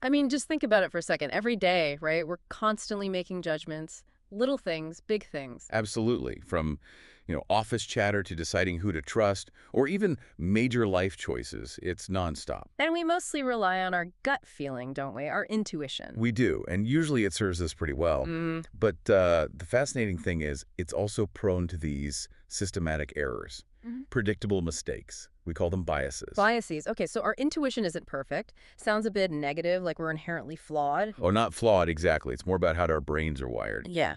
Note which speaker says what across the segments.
Speaker 1: I mean, just think about it for a second. Every day, right? We're constantly making judgments, little things, big things.
Speaker 2: Absolutely. From, office chatter to deciding who to trust, or even major life choices, it's nonstop.
Speaker 1: And we mostly rely on our gut feeling, don't we? Our intuition.
Speaker 2: We do, and usually it serves us pretty well.
Speaker 1: Mm,
Speaker 2: But the fascinating thing is it's also prone to these systematic errors,
Speaker 1: mhm.
Speaker 2: predictable mistakes. We call them biases.
Speaker 1: Biases. Okay, so our intuition isn't perfect. Sounds a bit negative, like we're inherently flawed.
Speaker 2: Oh, not flawed exactly. It's more about how our brains are wired.
Speaker 1: Yeah.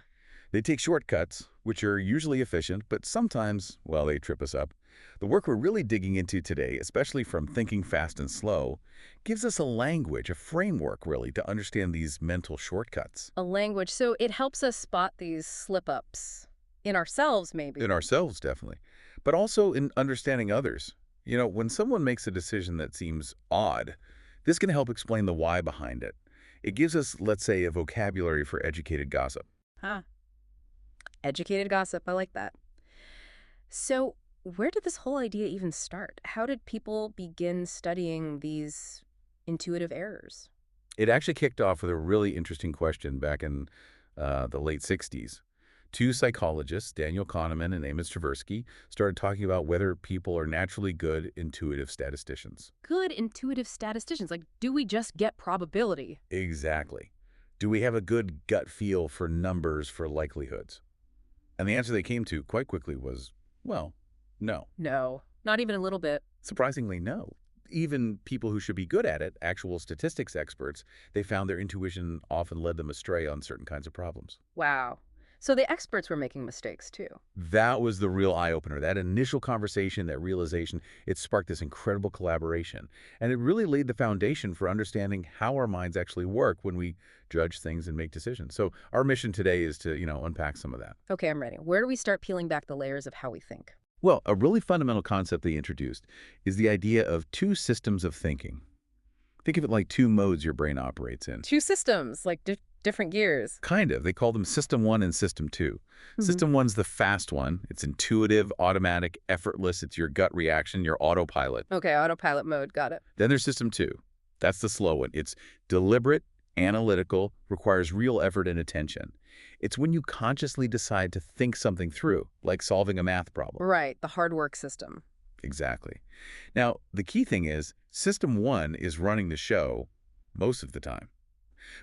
Speaker 2: They take shortcuts, which are usually efficient, but sometimes, well, they trip us up. The work we're really digging into today, especially from thinking fast and slow, gives us a language, a framework, really, to understand these mental shortcuts.
Speaker 1: A language. So it helps us spot these slip-ups in ourselves, maybe.
Speaker 2: In ourselves, definitely, but also in understanding others. When someone makes a decision that seems odd, this can help explain the why behind it. It gives us, let's say, a vocabulary for educated gossip.
Speaker 1: Huh. Educated gossip. I like that. So where did this whole idea even start? How did people begin studying these intuitive errors?
Speaker 2: It actually kicked off with a really interesting question back in the late 60s. Two psychologists, Daniel Kahneman and Amos Tversky, started talking about whether people are naturally good intuitive statisticians.
Speaker 1: Good intuitive statisticians. Like, do we just get probability?
Speaker 2: Exactly. Do we have a good gut feel for numbers, for likelihoods? And the answer they came to quite quickly was, well, no.
Speaker 1: No, not even a little bit.
Speaker 2: Surprisingly, no. Even people who should be good at it, actual statistics experts, they found their intuition often led them astray on certain kinds of problems.
Speaker 1: Wow. So the experts were making mistakes too.
Speaker 2: That was the real eye-opener. That initial conversation, that realization, it sparked this incredible collaboration. And it really laid the foundation for understanding how our minds actually work when we judge things and make decisions. So our mission today is to, unpack some of that.
Speaker 1: Okay, I'm ready. Where do we start peeling back the layers of how we think?
Speaker 2: Well, a really fundamental concept they introduced is the idea of two systems of thinking. Think of it like two modes your brain operates in.
Speaker 1: Two systems, like different gears.
Speaker 2: Kind of. They call them System 1 and System 2.
Speaker 1: Mhm.
Speaker 2: System 1's the fast one. It's intuitive, automatic, effortless. It's your gut reaction, your autopilot.
Speaker 1: Okay, autopilot mode. Got it.
Speaker 2: Then there's System 2. That's the slow one. It's deliberate, analytical, requires real effort and attention. It's when you consciously decide to think something through, like solving a math problem.
Speaker 1: Right, the hard work system.
Speaker 2: Exactly. Now, the key thing is, System 1 is running the show most of the time.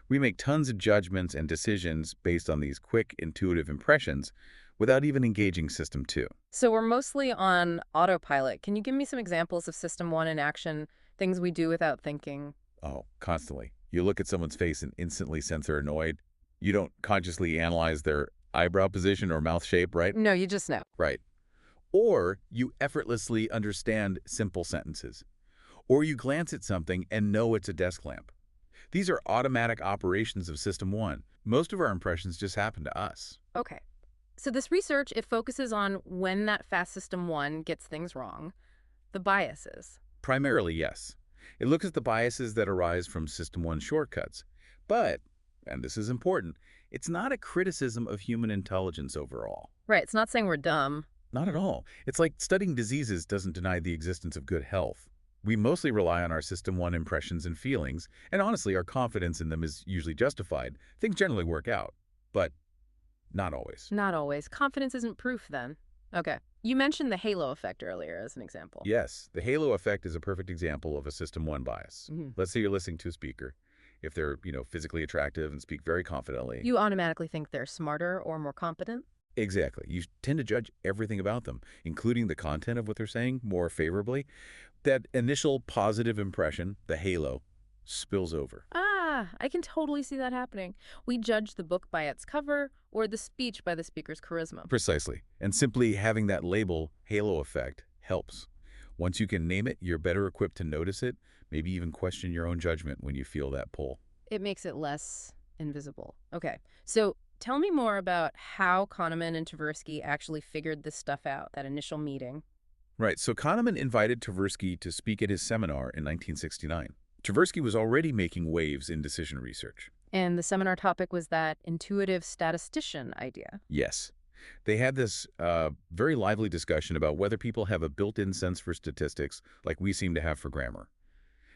Speaker 2: We make tons of judgments and decisions based on these quick, intuitive impressions without even engaging System 2.
Speaker 1: So we're mostly on autopilot. Can you give me some examples of System 1 in action, things we do without thinking?
Speaker 2: Oh, constantly. You look at someone's face and instantly sense they're annoyed. You don't consciously analyze their eyebrow position or mouth shape, right?
Speaker 1: No, you just know.
Speaker 2: Right. Or you effortlessly understand simple sentences. Or you glance at something and know it's a desk lamp. These are automatic operations of System 1. Most of our impressions just happen to us.
Speaker 1: Okay. So this research, it focuses on when that fast System 1 gets things wrong, the biases.
Speaker 2: Primarily, yes. It looks at the biases that arise from System 1 shortcuts. But, and this is important, it's not a criticism of human intelligence overall.
Speaker 1: Right, it's not saying we're dumb.
Speaker 2: Not at all. It's like studying diseases doesn't deny the existence of good health. We mostly rely on our System 1 impressions and feelings, and honestly, our confidence in them is usually justified. Things generally work out, but not always.
Speaker 1: Not always. Confidence isn't proof then. Okay. You mentioned the halo effect earlier as an example.
Speaker 2: Yes, the halo effect is a perfect example of a System 1 bias.
Speaker 1: Mhm.
Speaker 2: Let's say you're listening to a speaker. If they're, physically attractive and speak very confidently.
Speaker 1: You automatically think they're smarter or more competent?
Speaker 2: Exactly. You tend to judge everything about them, including the content of what they're saying, more favorably. That initial positive impression, the halo, spills over.
Speaker 1: Ah, I can totally see that happening. We judge the book by its cover or the speech by the speaker's charisma.
Speaker 2: Precisely. And simply having that label, halo effect, helps. Once you can name it, you're better equipped to notice it, maybe even question your own judgment when you feel that pull.
Speaker 1: It makes it less invisible. Okay, so tell me more about how Kahneman and Tversky actually figured this stuff out, that initial meeting.
Speaker 2: Right, so Kahneman invited Tversky to speak at his seminar in 1969. Tversky was already making waves in decision research.
Speaker 1: And the seminar topic was that intuitive statistician idea.
Speaker 2: Yes. They had this very lively discussion about whether people have a built-in sense for statistics like we seem to have for grammar.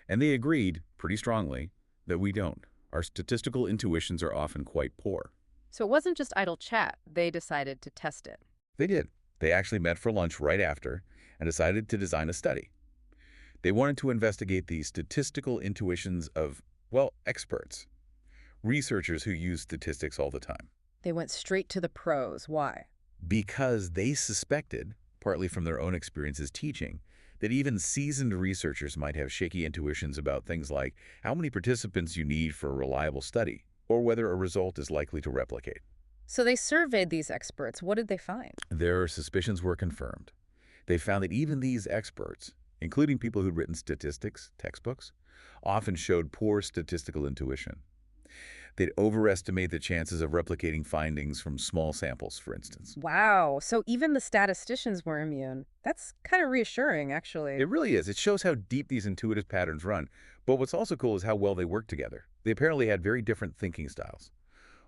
Speaker 2: And they agreed, pretty strongly, that we don't. Our statistical intuitions are often quite poor.
Speaker 1: So it wasn't just idle chat. They decided to test it.
Speaker 2: They did. They actually met for lunch right after and decided to design a study. They wanted to investigate the statistical intuitions of, well, experts, researchers who use statistics all the time.
Speaker 1: They went straight to the pros. Why?
Speaker 2: Because they suspected, partly from their own experiences teaching, that even seasoned researchers might have shaky intuitions about things like how many participants you need for a reliable study, or whether a result is likely to replicate.
Speaker 1: So they surveyed these experts. What did they find?
Speaker 2: Their suspicions were confirmed. They found that even these experts, including people who'd written statistics textbooks, often showed poor statistical intuition. They'd overestimate the chances of replicating findings from small samples, for instance.
Speaker 1: Wow. So even the statisticians were immune. That's kind of reassuring, actually.
Speaker 2: It really is. It shows how deep these intuitive patterns run. But what's also cool is how well they work together. They apparently had very different thinking styles.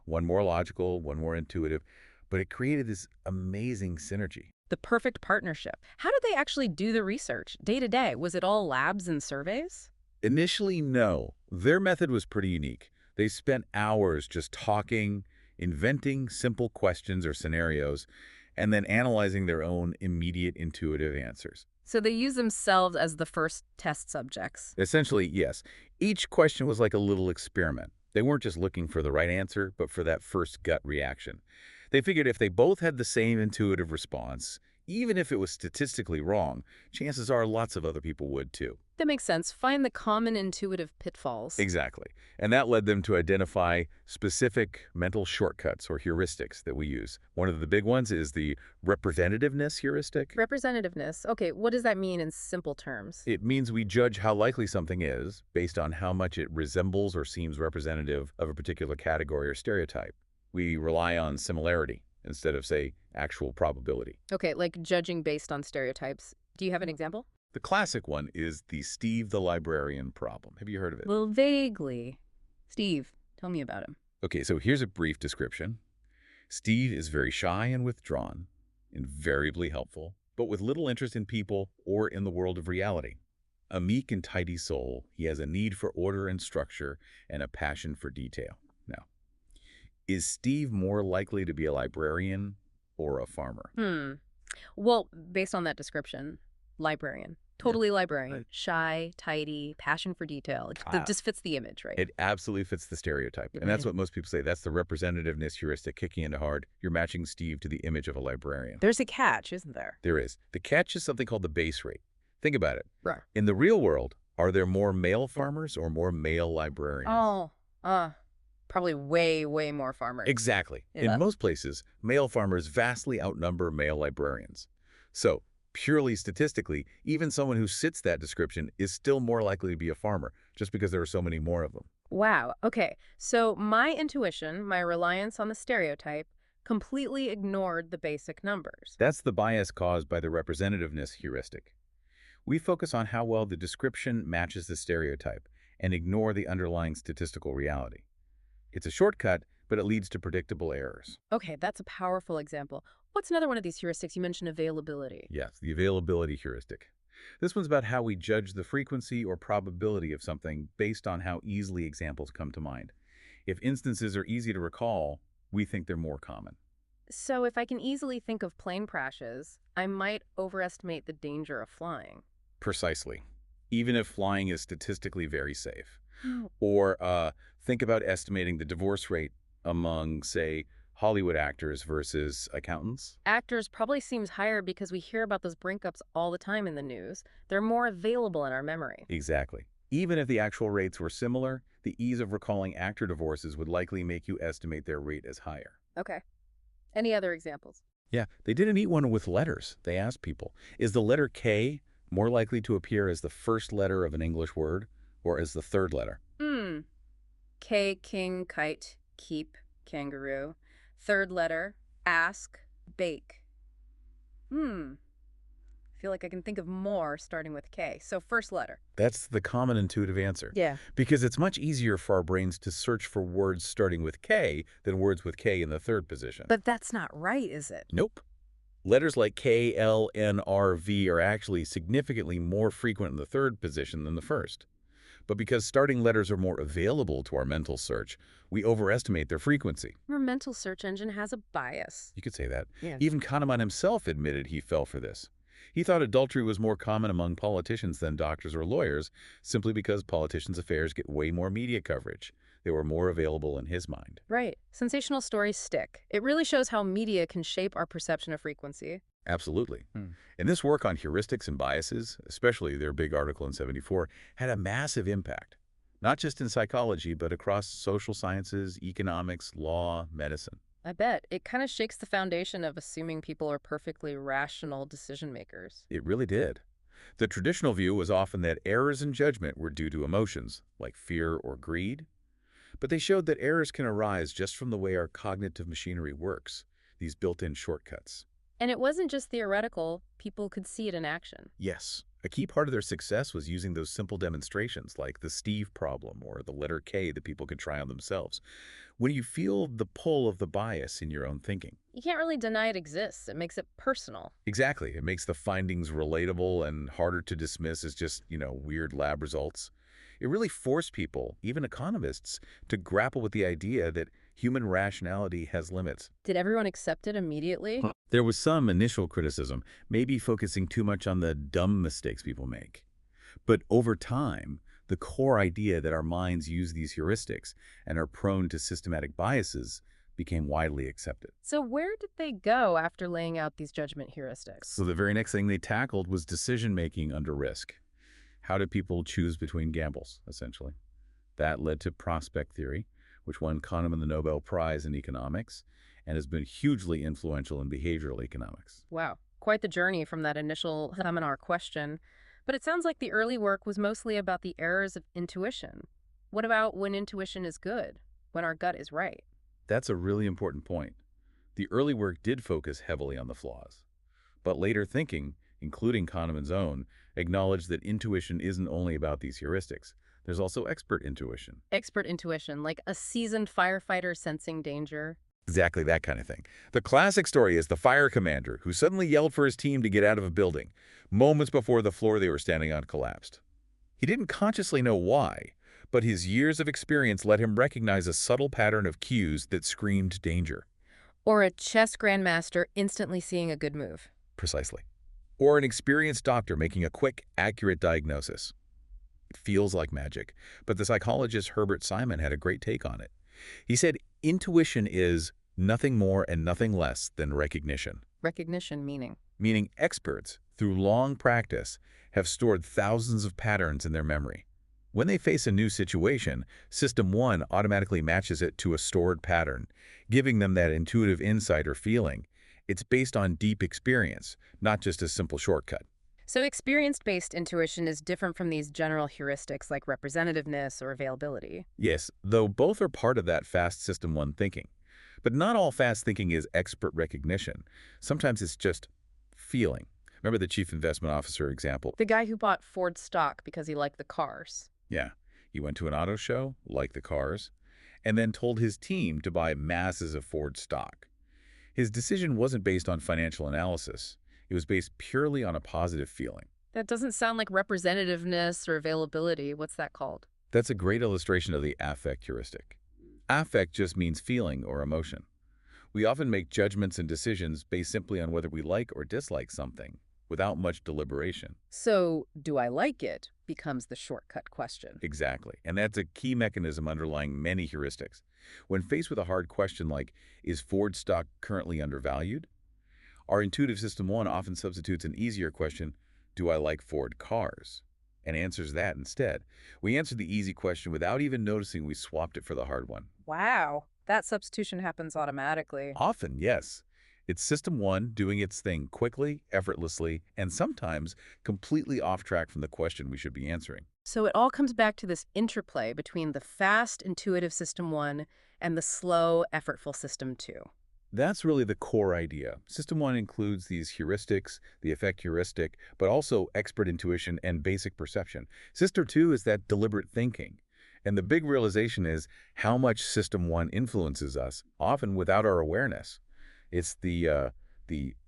Speaker 2: One more logical, one more intuitive, but it created this amazing synergy.
Speaker 1: The perfect partnership. How did they actually do the research day to day? Was it all labs and surveys?
Speaker 2: Initially, no. Their method was pretty unique. They spent hours just talking, inventing simple questions or scenarios, and then analyzing their own immediate intuitive answers.
Speaker 1: So they use themselves as the first test subjects.
Speaker 2: Essentially, yes. Each question was like a little experiment. They weren't just looking for the right answer, but for that first gut reaction. They figured if they both had the same intuitive response, even if it was statistically wrong, chances are lots of other people would too.
Speaker 1: That makes sense. Find the common intuitive pitfalls.
Speaker 2: Exactly. And that led them to identify specific mental shortcuts or heuristics that we use. One of the big ones is the representativeness heuristic.
Speaker 1: Representativeness. Okay, what does that mean in simple terms?
Speaker 2: It means we judge how likely something is based on how much it resembles or seems representative of a particular category or stereotype. We rely on similarity instead of, say, actual probability.
Speaker 1: Okay, like judging based on stereotypes. Do you have an example?
Speaker 2: The classic one is the Steve the librarian problem. Have you heard of it?
Speaker 1: Well, vaguely. Steve, tell me about him.
Speaker 2: Okay, so here's a brief description. Steve is very shy and withdrawn, invariably helpful, but with little interest in people or in the world of reality. A meek and tidy soul, he has a need for order and structure and a passion for detail. Now, is Steve more likely to be a librarian or a farmer?
Speaker 1: Well, based on that description, librarian. Totally librarian.
Speaker 2: Right.
Speaker 1: Shy, tidy, passion for detail. It
Speaker 2: Ah.
Speaker 1: just fits the image, right?
Speaker 2: It absolutely fits the stereotype. And that's what most people say. That's the representativeness heuristic kicking into hard. You're matching Steve to the image of a librarian.
Speaker 1: There's a catch, isn't there?
Speaker 2: There is. The catch is something called the base rate. Think about it.
Speaker 1: Right.
Speaker 2: In the real world, are there more male farmers or more male librarians?
Speaker 1: Probably way, way more farmers.
Speaker 2: Exactly.
Speaker 1: Yeah.
Speaker 2: In most places, male farmers vastly outnumber male librarians. So, purely statistically, even someone who fits that description is still more likely to be a farmer, just because there are so many more of them.
Speaker 1: Wow. Okay. So my intuition, my reliance on the stereotype, completely ignored the basic numbers.
Speaker 2: That's the bias caused by the representativeness heuristic. We focus on how well the description matches the stereotype and ignore the underlying statistical reality. It's a shortcut, but it leads to predictable errors.
Speaker 1: Okay, that's a powerful example. What's another one of these heuristics? You mentioned availability.
Speaker 2: Yes, the availability heuristic. This one's about how we judge the frequency or probability of something based on how easily examples come to mind. If instances are easy to recall, we think they're more common.
Speaker 1: So if I can easily think of plane crashes, I might overestimate the danger of flying.
Speaker 2: Precisely. Even if flying is statistically very safe. Or think about estimating the divorce rate among, say, Hollywood actors versus accountants.
Speaker 1: Actors probably seems higher because we hear about those breakups all the time in the news. They're more available in our memory.
Speaker 2: Exactly. Even if the actual rates were similar, the ease of recalling actor divorces would likely make you estimate their rate as higher.
Speaker 1: Okay. Any other examples?
Speaker 2: Yeah, they did a neat one with letters. They asked people, is the letter K more likely to appear as the first letter of an English word or as the third letter?
Speaker 1: K, king, kite, keep, kangaroo. Third letter, ask, bake. I feel like I can think of more starting with K. So first letter.
Speaker 2: That's the common intuitive answer.
Speaker 1: Yeah.
Speaker 2: Because it's much easier for our brains to search for words starting with K than words with K in the third position.
Speaker 1: But that's not right, is it?
Speaker 2: Nope. Letters like K, L, N, R, V are actually significantly more frequent in the third position than the first. But because starting letters are more available to our mental search, we overestimate their frequency.
Speaker 1: Our mental search engine has a bias.
Speaker 2: You could say that.
Speaker 1: Yeah.
Speaker 2: Even Kahneman himself admitted he fell for this. He thought adultery was more common among politicians than doctors or lawyers, simply because politicians' affairs get way more media coverage. They were more available in his mind.
Speaker 1: Right. Sensational stories stick. It really shows how media can shape our perception of frequency.
Speaker 2: Absolutely. And this work on heuristics and biases, especially their big article in '74, had a massive impact, not just in psychology, but across social sciences, economics, law, medicine.
Speaker 1: I bet. It kind of shakes the foundation of assuming people are perfectly rational decision makers.
Speaker 2: It really did. The traditional view was often that errors in judgment were due to emotions, like fear or greed, but they showed that errors can arise just from the way our cognitive machinery works, these built-in shortcuts.
Speaker 1: And it wasn't just theoretical, people could see it in action.
Speaker 2: Yes, a key part of their success was using those simple demonstrations like the Steve problem or the letter K that people could try on themselves. When you feel the pull of the bias in your own thinking.
Speaker 1: You can't really deny it exists. It makes it personal.
Speaker 2: Exactly. It makes the findings relatable and harder to dismiss as just, weird lab results. It really forced people, even economists, to grapple with the idea that human rationality has limits.
Speaker 1: Did everyone accept it immediately?
Speaker 2: There was some initial criticism, maybe focusing too much on the dumb mistakes people make. But over time, the core idea that our minds use these heuristics and are prone to systematic biases became widely accepted.
Speaker 1: So where did they go after laying out these judgment heuristics?
Speaker 2: So the very next thing they tackled was decision-making under risk. How did people choose between gambles, essentially? That led to prospect theory, which won Kahneman the Nobel Prize in economics and has been hugely influential in behavioral economics.
Speaker 1: Wow, quite the journey from that initial seminar question. But it sounds like the early work was mostly about the errors of intuition. What about when intuition is good, when our gut is right?
Speaker 2: That's a really important point. The early work did focus heavily on the flaws. But later thinking, including Kahneman's own, acknowledged that intuition isn't only about these heuristics. There's also expert intuition.
Speaker 1: Expert intuition, like a seasoned firefighter sensing danger.
Speaker 2: Exactly that kind of thing. The classic story is the fire commander who suddenly yelled for his team to get out of a building, moments before the floor they were standing on collapsed. He didn't consciously know why, but his years of experience let him recognize a subtle pattern of cues that screamed danger.
Speaker 1: Or a chess grandmaster instantly seeing a good move.
Speaker 2: Precisely. Or an experienced doctor making a quick, accurate diagnosis. It feels like magic, but the psychologist Herbert Simon had a great take on it. He said intuition is nothing more and nothing less than recognition.
Speaker 1: Recognition meaning?
Speaker 2: Meaning experts, through long practice, have stored thousands of patterns in their memory. When they face a new situation, System 1 automatically matches it to a stored pattern, giving them that intuitive insight or feeling. It's based on deep experience, not just a simple shortcut.
Speaker 1: So experience-based intuition is different from these general heuristics like representativeness or availability.
Speaker 2: Yes, though both are part of that fast System 1 thinking. But not all fast thinking is expert recognition. Sometimes it's just feeling. Remember the chief investment officer example?
Speaker 1: The guy who bought Ford stock because he liked the cars.
Speaker 2: Yeah, he went to an auto show, liked the cars, and then told his team to buy masses of Ford stock. His decision wasn't based on financial analysis. It was based purely on a positive feeling.
Speaker 1: That doesn't sound like representativeness or availability. What's that called?
Speaker 2: That's a great illustration of the affect heuristic. Affect just means feeling or emotion. We often make judgments and decisions based simply on whether we like or dislike something, without much deliberation.
Speaker 1: So, do I like it becomes the shortcut question.
Speaker 2: Exactly. And that's a key mechanism underlying many heuristics. When faced with a hard question like, is Ford stock currently undervalued? Our intuitive System 1 often substitutes an easier question, do I like Ford cars? And answers that instead. We answered the easy question without even noticing we swapped it for the hard one.
Speaker 1: Wow, that substitution happens automatically.
Speaker 2: Often, yes. It's System 1 doing its thing quickly, effortlessly, and sometimes completely off track from the question we should be answering.
Speaker 1: So it all comes back to this interplay between the fast, intuitive System 1 and the slow, effortful System 2.
Speaker 2: That's really the core idea. System 1 includes these heuristics, the affect heuristic, but also expert intuition and basic perception. System 2 is that deliberate thinking. And the big realization is how much System 1 influences us, often without our awareness. It's the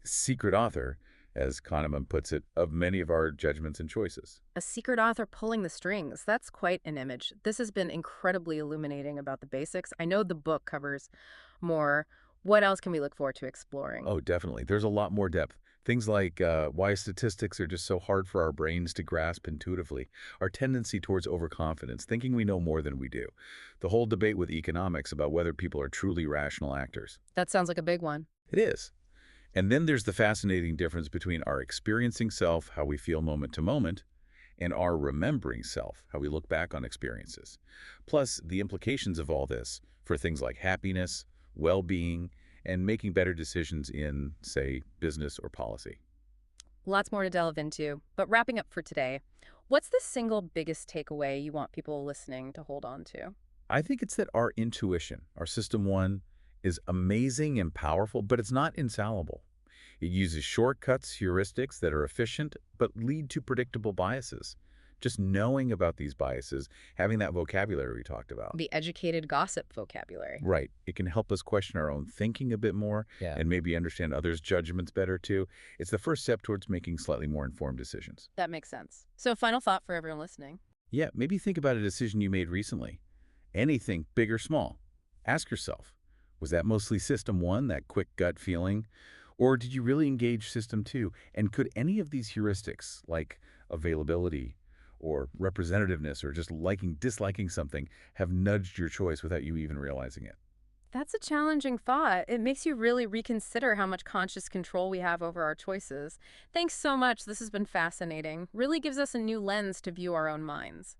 Speaker 2: secret author, as Kahneman puts it, of many of our judgments and choices.
Speaker 1: A secret author pulling the strings. That's quite an image. This has been incredibly illuminating about the basics. I know the book covers more. What else can we look forward to exploring?
Speaker 2: Oh, definitely. There's a lot more depth. Things like why statistics are just so hard for our brains to grasp intuitively, our tendency towards overconfidence, thinking we know more than we do, the whole debate with economics about whether people are truly rational actors.
Speaker 1: That sounds like a big one.
Speaker 2: It is. And then there's the fascinating difference between our experiencing self, how we feel moment to moment, and our remembering self, how we look back on experiences. Plus, the implications of all this for things like happiness, well-being, and making better decisions in, say, business or policy.
Speaker 1: Lots more to delve into. But wrapping up for today, what's the single biggest takeaway you want people listening to hold on to?
Speaker 2: I think it's that our intuition, our system one, is amazing and powerful, but it's not infallible. It uses shortcuts, heuristics that are efficient, but lead to predictable biases. Just knowing about these biases, having that vocabulary we talked about.
Speaker 1: The educated gossip vocabulary.
Speaker 2: Right. It can help us question our own thinking a bit more
Speaker 1: Yeah.
Speaker 2: and maybe understand others' judgments better too. It's the first step towards making slightly more informed decisions.
Speaker 1: That makes sense. So, final thought for everyone listening.
Speaker 2: Yeah, maybe think about a decision you made recently. Anything, big or small. Ask yourself, was that mostly system one, that quick gut feeling? Or did you really engage system two? And could any of these heuristics, like availability or representativeness or just disliking something, have nudged your choice without you even realizing it?
Speaker 1: That's a challenging thought. It makes you really reconsider how much conscious control we have over our choices. Thanks so much. This has been fascinating. Really gives us a new lens to view our own minds.